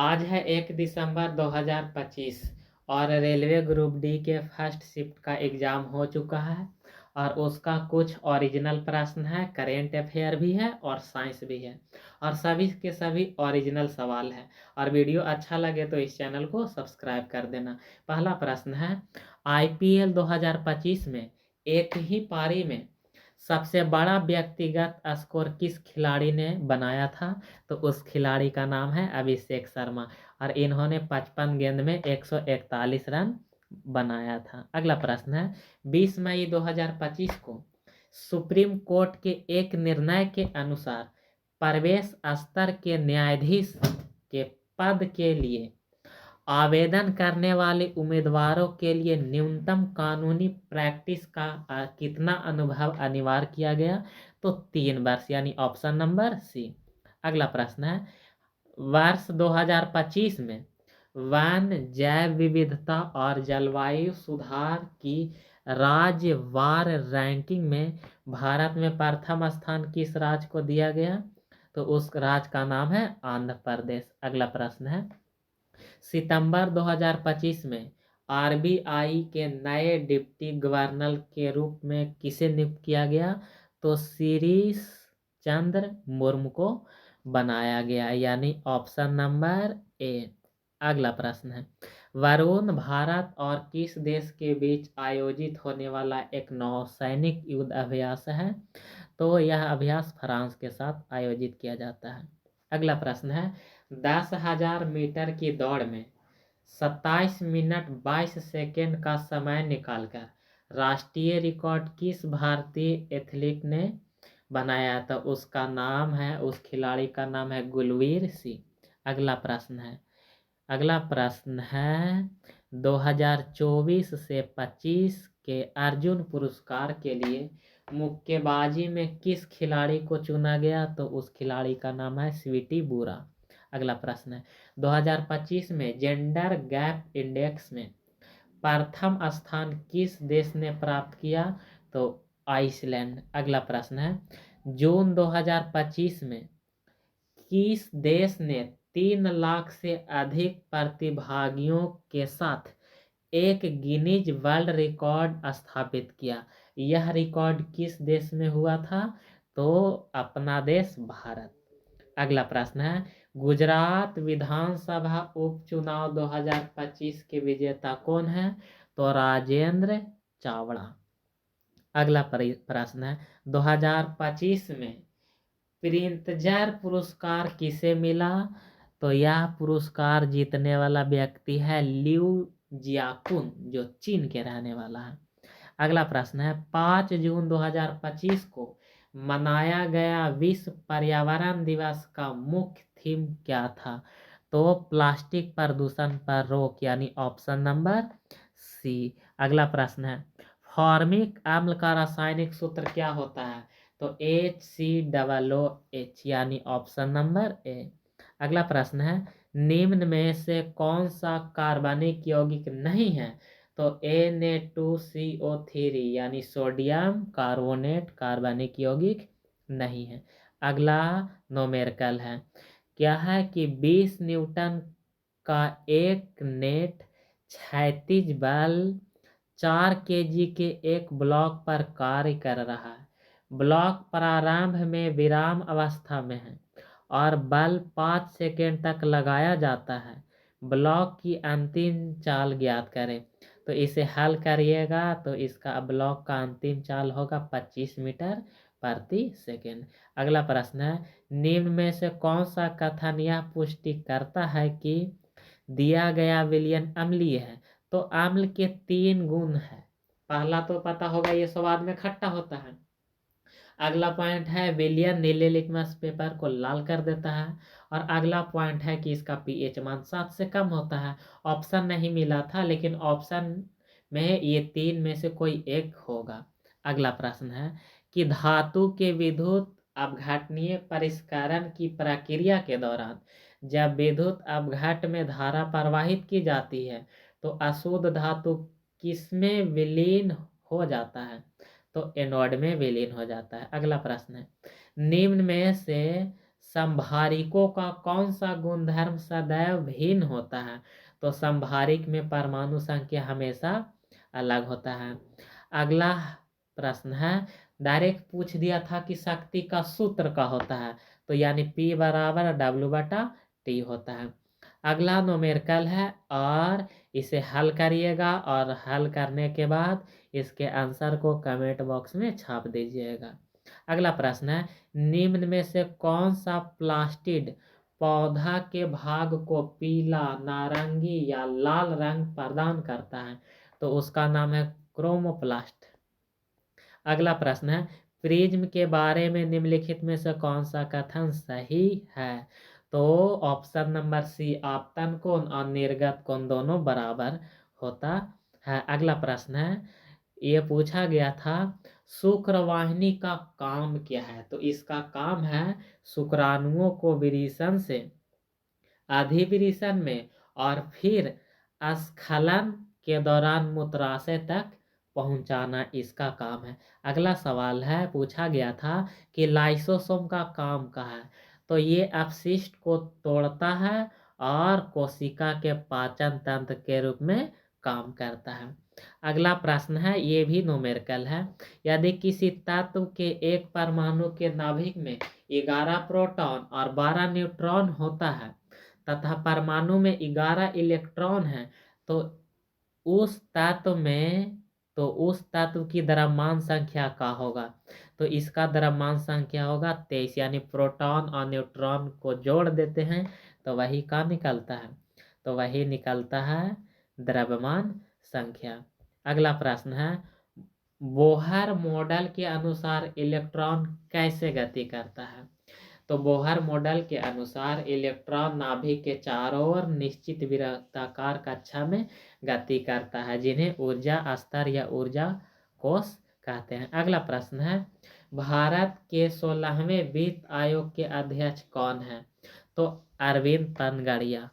आज है 1 दिसंबर 2025 और रेलवे ग्रुप डी के फर्स्ट शिफ्ट का एग्ज़ाम हो चुका है और उसका कुछ ओरिजिनल प्रश्न है, करेंट अफेयर भी है और साइंस भी है और सभी के सभी ओरिजिनल सवाल है। और वीडियो अच्छा लगे तो इस चैनल को सब्सक्राइब कर देना। पहला प्रश्न है, IPL 2025 में एक ही पारी में सबसे बड़ा व्यक्तिगत स्कोर किस खिलाड़ी ने बनाया था? तो उस खिलाड़ी का नाम है अभिषेक शर्मा और इन्होंने 55 गेंद में 141 रन बनाया था। अगला प्रश्न है, 20 मई 2025 को सुप्रीम कोर्ट के एक निर्णय के अनुसार प्रवेश स्तर के न्यायाधीश के पद के लिए आवेदन करने वाले उम्मीदवारों के लिए न्यूनतम कानूनी प्रैक्टिस का कितना अनुभव अनिवार्य किया गया? तो 3 वर्ष, यानी ऑप्शन नंबर सी। अगला प्रश्न है, वर्ष 2025 में वन जैव विविधता और जलवायु सुधार की राज्यवार रैंकिंग में भारत में प्रथम स्थान किस राज्य को दिया गया? तो उस राज्य का नाम है आंध्र प्रदेश। अगला प्रश्न है, सितंबर 2025 में RBI के नए डिप्टी गवर्नर के रूप में किसे नियुक्त किया गया? तो शिरीष चंद्र मुर्मू को बनाया गया, यानी ऑप्शन नंबर ए। अगला प्रश्न है, वरुण भारत और किस देश के बीच आयोजित होने वाला एक नौसैनिक युद्ध अभ्यास है? तो यह अभ्यास फ्रांस के साथ आयोजित किया जाता है। अगला प्रश्न है, 10,000 मीटर की दौड़ में 27 मिनट 22 सेकेंड का समय निकालकर राष्ट्रीय रिकॉर्ड किस भारतीय एथलीट ने बनाया? तो उसका नाम है, उस खिलाड़ी का नाम है गुलवीर सिंह। अगला प्रश्न है 2024 से 25 के अर्जुन पुरस्कार के लिए मुक्केबाजी में किस खिलाड़ी को चुना गया? तो उस खिलाड़ी का नाम है स्वीटी बुरा। अगला प्रश्न है, 2025 में जेंडर गैप इंडेक्स में प्रथम स्थान किस देश ने प्राप्त किया? तो आइसलैंड। अगला प्रश्न है, जून 2025 में किस देश ने 3 लाख से अधिक प्रतिभागियों के साथ एक गिनीज वर्ल्ड रिकॉर्ड स्थापित किया? यह रिकॉर्ड किस देश में हुआ था? तो अपना देश भारत। अगला प्रश्न है, गुजरात विधानसभा उपचुनाव 2025 के विजेता कौन है? तो राजेंद्र चावड़ा। अगला प्रश्न है, 2025 में प्रिंत्जर पुरस्कार किसे मिला? तो यह पुरस्कार जीतने वाला व्यक्ति है लियू जियाकुन, जो चीन के रहने वाला है। अगला प्रश्न है, 5 जून 2025 को मनाया गया विश्व पर्यावरण दिवस का मुख्य थीम क्या था? तो प्लास्टिक प्रदूषण पर रोक, यानी ऑप्शन नंबर सी। अगला प्रश्न है, फॉर्मिक अम्ल का रासायनिक सूत्र क्या होता है? तो HCOOH, यानी ऑप्शन नंबर ए। अगला प्रश्न है, निम्न में से कौन सा कार्बनिक यौगिक नहीं है? तो Na2CO3, यानी सोडियम कार्बोनेट कार्बनिक यौगिक नहीं है। अगला नोमेरिकल है, क्या है कि 20 न्यूटन का एक नेट क्षैतिज बल 4 kg के एक ब्लॉक पर कार्य कर रहा है। ब्लॉक प्रारंभ में विराम अवस्था में है और बल 5 सेकेंड तक लगाया जाता है। ब्लॉक की अंतिम चाल ज्ञात करें। तो इसे हल करिएगा तो इसका ब्लॉक का अंतिम चाल होगा 25 मीटर प्रति सेकेंड। अगला प्रश्न है, निम्न में से कौन सा कथन यह पुष्टि करता है कि दिया गया विलयन अम्लीय है? तो अम्ल के 3 गुण है। पहला तो पता होगा, ये स्वाद में खट्टा होता है। अगला पॉइंट है, विलयन नीले लिटमस पेपर को लाल कर देता है। और अगला पॉइंट है कि इसका pH मान 7 से कम होता है। ऑप्शन नहीं मिला था, लेकिन ऑप्शन में ये 3 में से कोई एक होगा। अगला प्रश्न है कि धातु के विद्युत अपघटनीय परिष्करण की प्रक्रिया के दौरान जब विद्युत अपघट में धारा प्रवाहित की जाती है तो अशुद्ध धातु किसमें विलीन हो जाता है? तो एनोड में विलीन हो जाता है। अगला प्रश्न है, निम्न में से संभारिकों का कौन सा गुणधर्म सदैव भिन्न होता है? तो संभारिक में परमाणु संख्या हमेशा अलग होता है। अगला प्रश्न है, डायरेक्ट पूछ दिया था कि शक्ति का सूत्र का होता है, तो यानी P बराबर W/T होता है। अगला न्यूमेरिकल है और इसे हल करिएगा और हल करने के बाद इसके आंसर को कमेंट बॉक्स में छाप दीजिएगा। अगला प्रश्न है, निम्न में से कौन सा प्लास्टिड पौधा के भाग को पीला, नारंगी या लाल रंग प्रदान करता है? तो उसका नाम है क्रोमोप्लास्ट। अगला प्रश्न है, प्रिज्म के बारे में निम्नलिखित में से कौन सा कथन सही है? तो ऑप्शन नंबर सी, आपतन कोण और निर्गत कोण दोनों बराबर होता है। अगला प्रश्न है, ये पूछा गया था शुक्रवाहिनी का काम क्या है? तो इसका काम है शुक्राणुओं को विरेचन से अधिविरेचन में और फिर स्खलन के दौरान मूत्राशय तक पहुंचाना इसका काम है। अगला सवाल है, पूछा गया था कि लाइसोसोम का काम क्या है? तो ये अपशिष्ट को तोड़ता है और कोशिका के पाचन तंत्र के रूप में काम करता है। अगला प्रश्न है, ये भी न्यूमेरिकल है, यदि किसी तत्व के एक परमाणु के नाभिक में 11 प्रोटॉन और 12 न्यूट्रॉन होता है तथा परमाणु में 11 इलेक्ट्रॉन है, तो उस तत्व की द्रव्यमान संख्या क्या होगा? तो इसका द्रव्यमान संख्या होगा 23, यानी प्रोटॉन और न्यूट्रॉन को जोड़ देते हैं तो वही का निकलता है, तो वही निकलता है द्रव्यमान संख्या। अगला प्रश्न है, बोहर मॉडल के अनुसार इलेक्ट्रॉन कैसे गति करता है? तो बोहर मॉडल के अनुसार इलेक्ट्रॉन नाभिक के चारों ओर निश्चित वृत्ताकार कक्षा में गति करता है, जिन्हें ऊर्जा स्तर या ऊर्जा कोश कहते हैं। अगला प्रश्न है, भारत के 16वें वित्त आयोग के अध्यक्ष कौन है? तो अरविंद पनगड़िया।